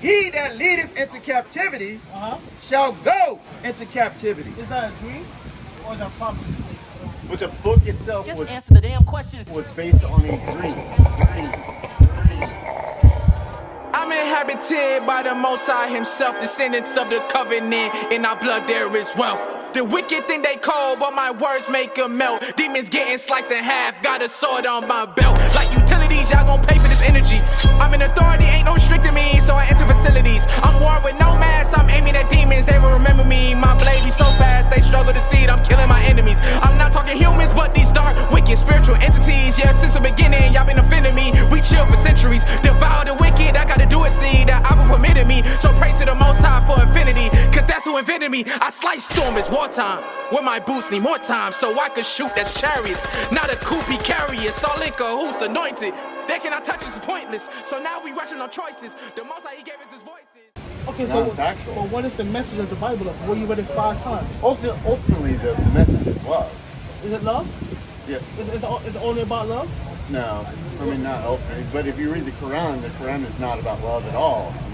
He that leadeth into captivity shall go into captivity. Is that a dream or is that a prophecy? But the book itself Just answer the damn questions. was based on a dream. I'm inhabited by the Most High himself, descendants of the covenant. In our blood there is wealth. The wicked think they cold, but my words make them melt. Demons getting sliced in half, got a sword on my belt. Like utilities, y'all gon' pay for this energy. I'm in authority, ain't no restricting me, so I enter facilities. I'm war with no mask, I'm aiming at demons, they will remember me. My blade be so fast, they struggle to see it, I'm killing my enemies. I'm not talking humans, but these dark, wicked, spiritual entities. Yeah, since the beginning, y'all been offending me. We chill for centuries, devour the wicked, I gotta do it, see, that Abba permitted me. So praise to the Most High for infinity, cause that's who invented me. I slice stormers, wartime, where my boots need more time, so I could shoot as chariots, not a coopy carrier. All in cahoots, anointed, they cannot touch us, pointless. So now we rushing on choices. The Most High, he gave us his voices. Okay, so what is the message of the Bible? Well, you read it 5 times. Ultimately, the message is love. Is it love? Yeah. Is it only about love? No, I mean not ultimately. But if you read the Quran is not about love at all. I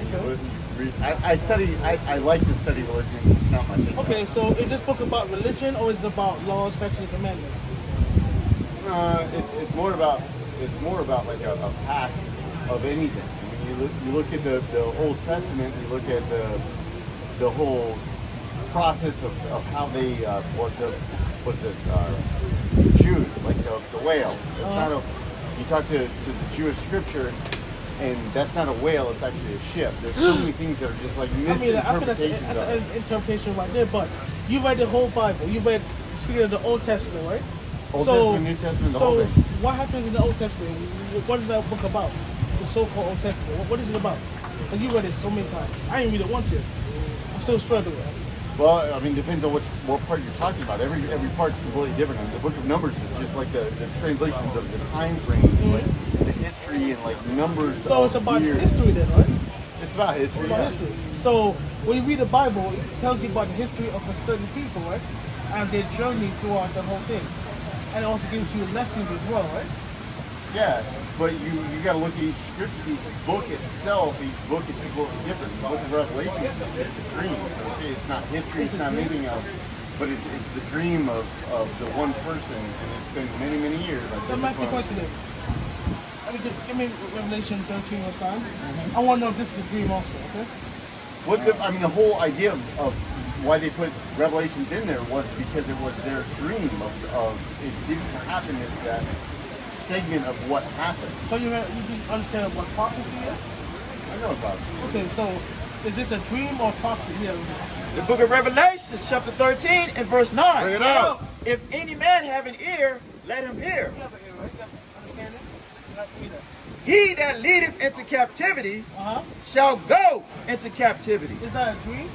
mean, I like to study religion. It's not my thing. Okay, so is this book about religion or is it about laws, statutes, and commandments? It's more about like a path of anything. I mean, you look at the Old Testament, you look at the whole process of how they Jews, like the whale. It's not a, you talk to the Jewish scripture, and that's not a whale, it's actually a ship. There's so many things that are just like misinterpretations. I mean, that's an interpretation right there, but you read the whole Bible. You read, speaking of the Old Testament, right? Old Testament, New Testament, the whole thing. So what happens in the Old Testament? What is that book about? The so-called Old Testament. What is it about? And you read it so many times. I didn't read it once yet. I'm still struggling. Well, I mean, depends on what part you're talking about. Every part's completely different. The Book of Numbers is just like the translations of the time frame, like the history and like numbers. So it's about history then, right? It's about history. It's about history. So when you read the Bible, it tells you about the history of a certain people, right? And their journey throughout the whole thing. And it also gives you lessons as well, right? Yes, but you got to look at each script, each book itself. Each book is completely different. The Book of Revelation is just a dream. So it's not history, it's not anything else. But it's the dream of the one person, and it's been many, many years. So my question is, give me Revelation 13 verse 9. I want to know if this is a dream also, okay? The whole idea of why they put Revelations in there was because it was their dream of it didn't happen as that segment of what happened. So you understand what prophecy is? I know about it. Okay, so is this a dream or prophecy? Yeah. The book of Revelation, chapter 13 and verse 9. Bring it out. If any man have an ear, let him hear. You have an ear, right? Understand it? He that leadeth into captivity shall go into captivity. Is that a dream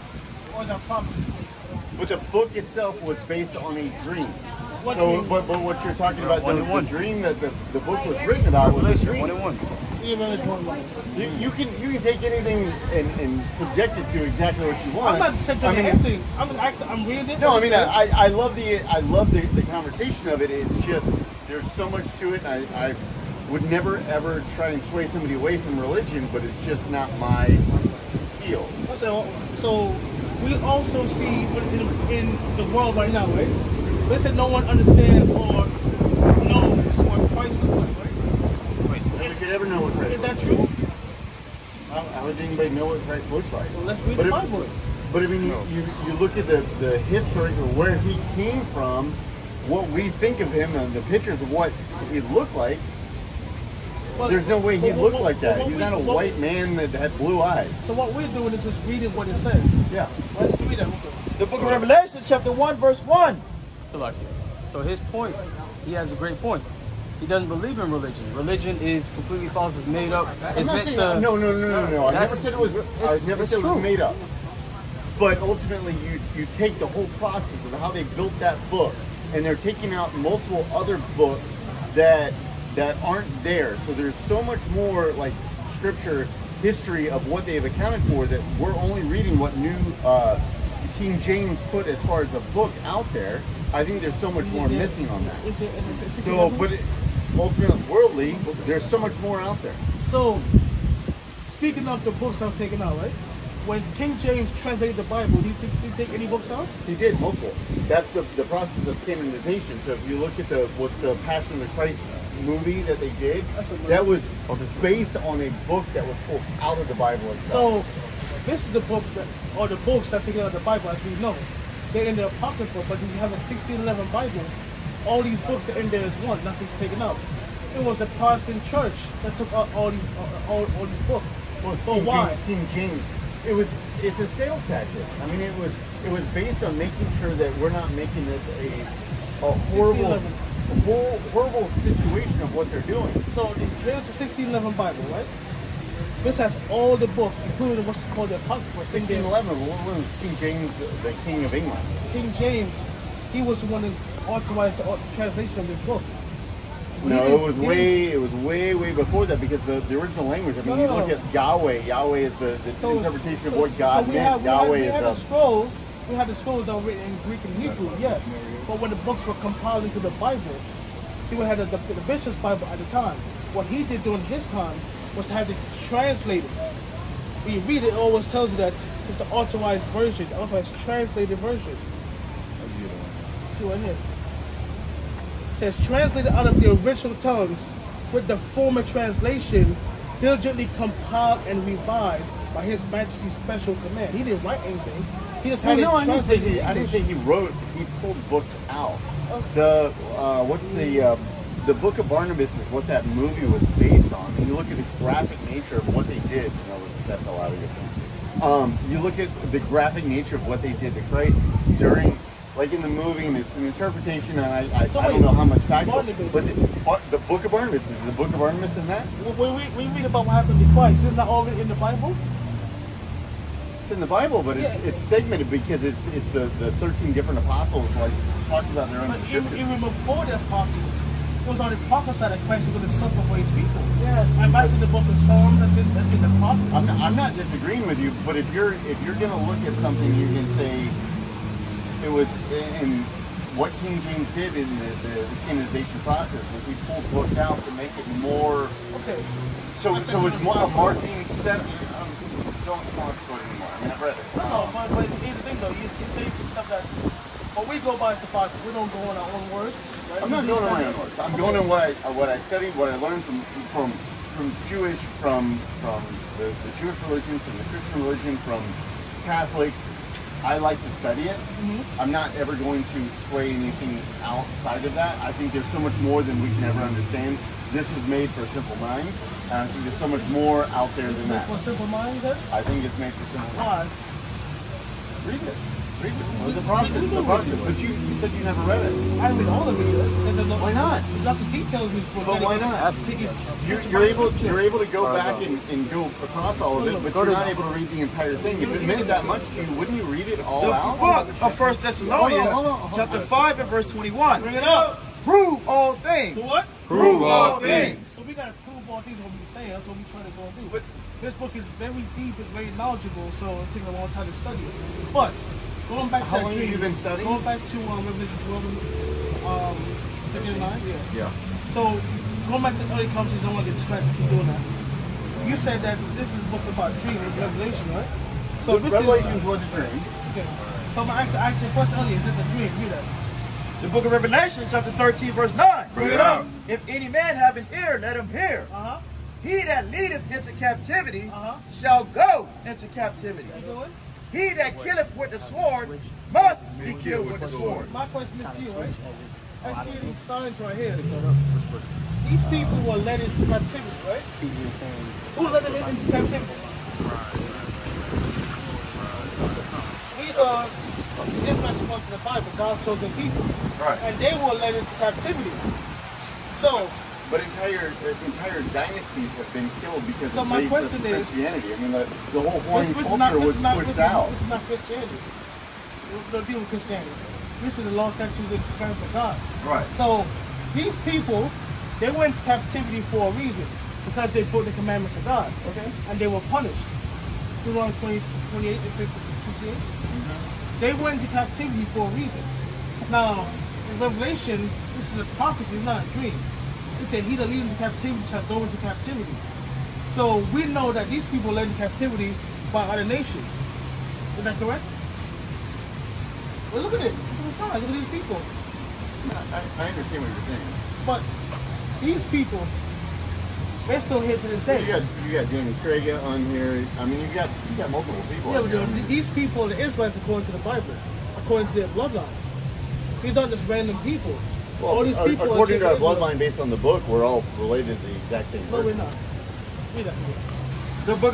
or is that prophecy? But the book itself was based on a dream. What so, dream? but what you're talking about, the dream that the book was written about was a dream. 1-1. You can take anything and subject it to exactly what you want. I'm not subjecting anything. I'm reading it. No, I mean I love the conversation of it. It's just there's so much to it. And I would never ever try and sway somebody away from religion, but it's just not my deal. So we also see in the world right now, right? Let's say no one understands or knows what Christ looks like, right? Wait, nobody could ever know what Christ looks like. Is that true? How would anybody know what Christ looks like? Well, let's read the Bible. But I mean, you look at the history or where he came from, what we think of him, and the pictures of what he looked like. Well, there's no way he looked like that. He's not a white man that had blue eyes. So what we're doing is just reading what it says. Yeah. Let's read that. The book of Revelation, chapter 1, verse 1. So his point, he has a great point. He doesn't believe in religion. Religion is completely false. It's made up. It's meant to. No. I never said it was. I never said it was made up. But ultimately, you take the whole process of how they built that book, and they're taking out multiple other books that aren't there. So there's so much more like scripture history of what they've accounted for that we're only reading what new King James put as far as a book out there. I think there's so much more missing on that. But ultimately, worldly, there's so much more out there. So, speaking of the books that were taken out, right? When King James translated the Bible, did he take any books out? He did, multiple. That's the process of canonization. So if you look at the Passion of the Christ movie that they did, that was based on a book that was pulled out of the Bible itself. So this is the book that, or the books that take out of the Bible, as we know. They're in the Apocrypha, but if you have a 1611 Bible, all these books are in there as one, nothing's taken out. It was the Protestant church that took out all these books. Well, why? King James, it's a sales tactic. I mean, it was based on making sure that we're not making this a horrible situation of what they're doing. So here's the 1611 Bible, right? This has all the books, including what's called the Apocrypha. 1611, what was King James, the King of England? King James, he was the one that authorized the translation of this book. No, it was way before that, because the original language, I mean, you look at Yahweh is the interpretation of what God meant. We had the scrolls that were written in Greek and Hebrew, yes. But when the books were compiled into the Bible, he had the bishop's Bible at the time. What he did during his time was have it translated. When you read it, it always tells you that it's the authorized version, the authorized translated version. See right here. It says, translated out of the original tongues with the former translation diligently compiled and revised by His Majesty's special command. He didn't write anything. He just had it translated. I didn't say he wrote. He pulled books out. Okay. The Book of Barnabas is what that movie was based on. And you look at the graphic nature of what they did. That's a lot of good things. You look at the graphic nature of what they did to Christ during, like in the movie, and it's an interpretation, and I don't know how much factual, but the Book of Barnabas, is the Book of Barnabas in that? When we read about what happened to Christ, isn't that all in the Bible? It's in the Bible, but it's segmented because it's the 13 different apostles, like, talking about their own description. Even before the apostles, it was already prophesied that Christ was going to suffer for his people. Yes. And that's in the book of Psalms, that's in the prophets. I'm not disagreeing with you, but if you're going to look at something, you can say it was in what King James did in the canonization process was he pulled books out to make it more. Okay. So it's more a marketing set. Don't want to go anymore. I mean, I've read it. No, but here's the thing though. You say some stuff that. But we go by the Bible. We don't go on our own words. Right? I'm not going on my own words. I'm going on what I studied, what I learned from Jewish, from the Jewish religion, from the Christian religion, from Catholics. I like to study it. Mm-hmm. I'm not ever going to sway anything outside of that. I think there's so much more than we can ever understand. This was made for a simple mind, and I think there's so much more out there than that. For simple minds, then? I think it's made for simple minds. Why? Read it. The process. But you said you never read it. I read all of it. Why not? There's lots of details in this book. But why not? You're able to go back and go across all of it, but you're not able to read the entire thing. If it meant that much to you, wouldn't you read it all out? The book of 1 Thessalonians, chapter 5 and verse 21. Bring it up. Prove all things. What? Prove all things. So we got to prove all things what we say. That's what we try to go and do. But this book is very deep, it's very knowledgeable, so it's taking a long time to study it. But going back to how long have you been studying? Going back to Revelation 12, 9? Yeah. So going back to early conversations, I don't want to distract you doing that. You said that this is a book about dream and Revelation, right? So this Revelation was a dream. Okay. So I'm going to ask you a question earlier. Is this a dream? Read that. The book of Revelation, chapter 13, verse 9. Bring it up. If any man have an ear, let him hear. Uh-huh. He that leadeth into captivity shall go into captivity. He that killeth with the sword must be killed with the sword. My question is to you, right? I see these signs right here. These people were led into captivity, right? Who led them into captivity? These are Israelites according to the Bible, God's chosen people. Right. And they were led into captivity. So, but entire dynasties have been killed because so of my question is, Christianity. I mean, the whole foreign culture was pushed out. This is not Christianity. We don't deal with Christianity. This is the law, statutes, and commandments of God. Right. So, these people, they went into captivity for a reason. Because they broke the commandments of God. Okay. And they were punished. Deuteronomy 28 and 68. They went into captivity for a reason. Now, in Revelation, this is a prophecy, it's not a dream. It said, he that leads into captivity shall go into captivity. So we know that these people led in captivity by other nations. Is that correct? Well, look at it. Look at the sign. Look at these people. I understand what you're saying. But these people, they're still here to this day. You got Danny Trega on here. I mean, you got multiple people. Yeah, but these people, the Israelites, according to the Bible, according to their bloodlines, these aren't just random people. Well, all these people according to our bloodline, based on the book, we're all related to the exact same person. No, we're not. Read that. The book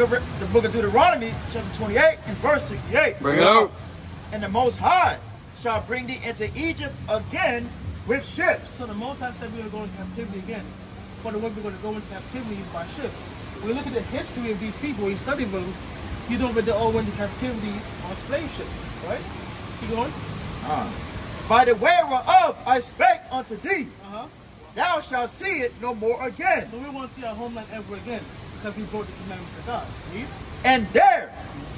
of Deuteronomy, chapter 28 and verse 68. Bring it out. And the Most High shall bring thee into Egypt again with ships. So the Most High said we are going to captivity again. But the way we're going to go into captivity is by ships. When you look at the history of these people, you study them, you know that they all went to captivity on slave ships, right? Keep going. By the way whereof I spake unto thee, thou shalt see it no more again. So we won't see our homeland ever again because we broke the commandments of God. Read. And there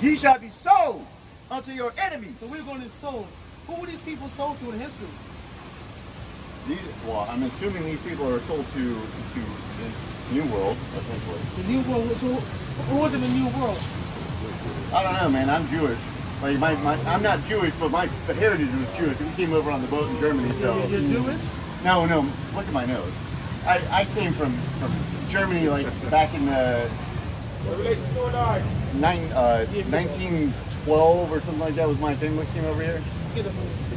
ye shall be sold unto your enemies. So we're going to be sold. Who were these people sold to in history? Well, I'm assuming these people are sold to the New World, essentially. The New World. So who was in the New World? I don't know, man. I'm Jewish. Like I'm not Jewish, but my heritage was Jewish. We came over on the boat in Germany, so. You're Jewish? No. Look at my nose. I came from Germany, like back in the 1912 or something like that. Was my family came over here.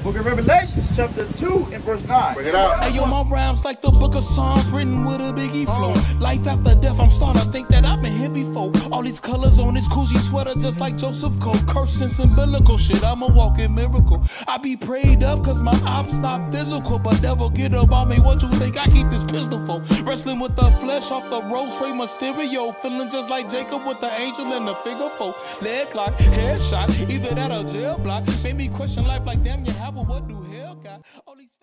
Book of Revelation, chapter 2 and verse 9. Bring it out. Hey, yo, my rhymes like the book of Psalms written with a biggie flow. Life after death, I'm starting to think that I've been here before. All these colors on this Coogee sweater just like Joseph Cole. Cursing symbolical shit, I'm a walking miracle. I be prayed up cause my ops not physical. But devil get up on me, what you think I keep this pistol for? Wrestling with the flesh off the road, straight Mysterio. Feeling just like Jacob with the angel and the figure 4. Leg lock, headshot, either that or jail block. Made me question life like damn, you have what do hell got? All these